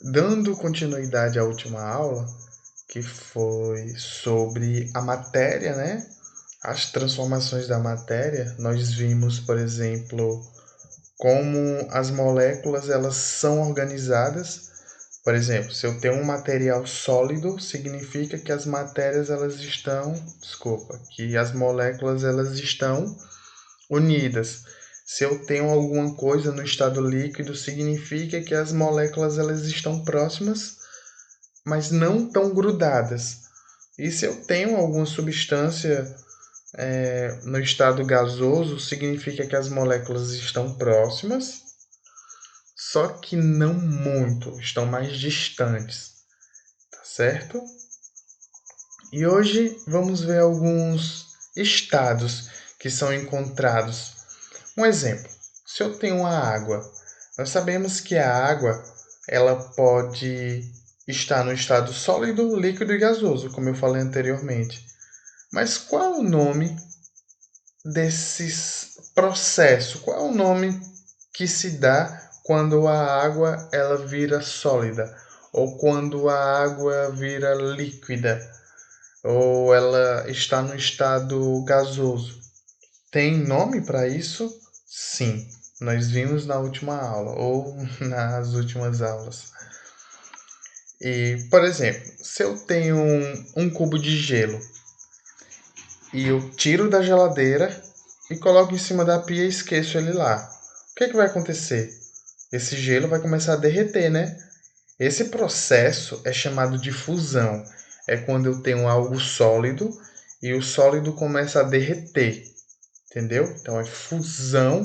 Dando continuidade à última aula, que foi sobre a matéria, né? As transformações da matéria, nós vimos, por exemplo, como as moléculas elas são organizadas. Por exemplo, se eu tenho um material sólido, significa que as matérias elas estão, desculpa, que as moléculas elas estão unidas. Se eu tenho alguma coisa no estado líquido, significa que as moléculas elas estão próximas, mas não tão grudadas. E se eu tenho alguma substância no estado gasoso, significa que as moléculas estão próximas, só que não muito, estão mais distantes, tá certo? E hoje vamos ver alguns estados que são encontrados. Um exemplo, se eu tenho a água, nós sabemos que a água ela pode estar no estado sólido, líquido e gasoso, como eu falei anteriormente. Mas qual é o nome desses processos? Qual é o nome que se dá quando a água ela vira sólida ou quando a água vira líquida ou ela está no estado gasoso? Tem nome para isso? Sim, nós vimos na última aula ou nas últimas aulas. E, por exemplo, se eu tenho um cubo de gelo e eu tiro da geladeira e coloco em cima da pia e esqueço ele lá, o que vai acontecer? Esse gelo vai começar a derreter, né? Esse processo é chamado de fusão. É quando eu tenho algo sólido e o sólido começa a derreter, entendeu? Então é fusão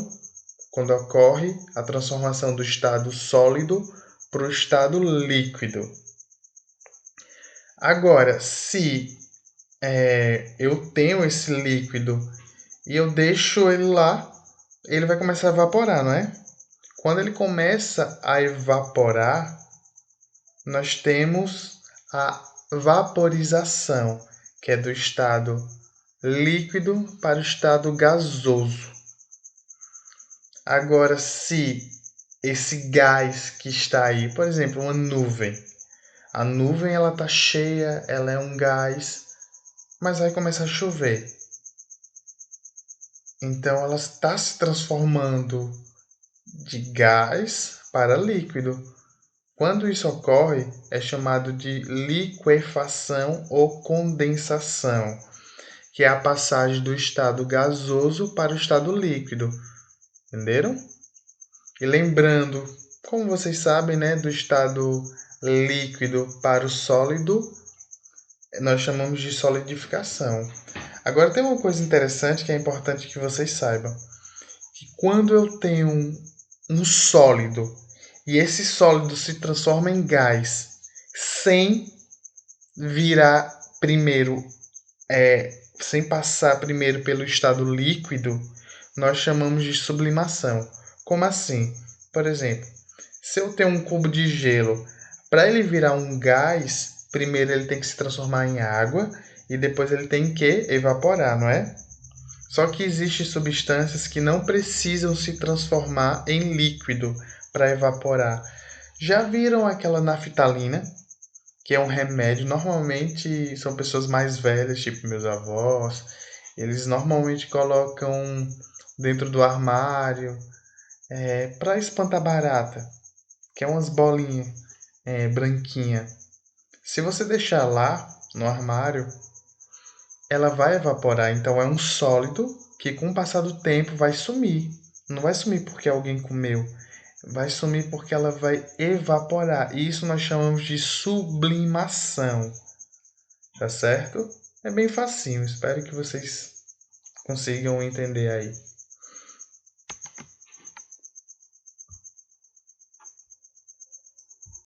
quando ocorre a transformação do estado sólido para o estado líquido. Agora, se eu tenho esse líquido e eu deixo ele lá, ele vai começar a evaporar, não é? Quando ele começa a evaporar, nós temos a vaporização, que é do estado líquido para o estado gasoso. Agora, se esse gás que está aí, por exemplo, uma nuvem, a nuvem ela está cheia, ela é um gás, mas vai começar a chover. Então ela está se transformando de gás para líquido. Quando isso ocorre, é chamado de liquefação ou condensação, que é a passagem do estado gasoso para o estado líquido. Entenderam? E lembrando, como vocês sabem, né, do estado líquido para o sólido, nós chamamos de solidificação. Agora tem uma coisa interessante que é importante que vocês saibam, que quando eu tenho um sólido e esse sólido se transforma em gás sem virar primeiro, sem passar primeiro pelo estado líquido, nós chamamos de sublimação. Como assim? Por exemplo, se eu tenho um cubo de gelo, para ele virar um gás, primeiro ele tem que se transformar em água e depois ele tem que evaporar, não é? Só que existem substâncias que não precisam se transformar em líquido para evaporar. Já viram aquela naftalina, que é um remédio? Normalmente são pessoas mais velhas, tipo meus avós. Eles normalmente colocam dentro do armário para espantar barata, que é umas bolinhas branquinhas. Se você deixar lá no armário, ela vai evaporar. Então é um sólido que com o passar do tempo vai sumir. Não vai sumir porque alguém comeu. Vai sumir porque ela vai evaporar. E isso nós chamamos de sublimação. Tá certo? É bem facinho. Espero que vocês consigam entender aí.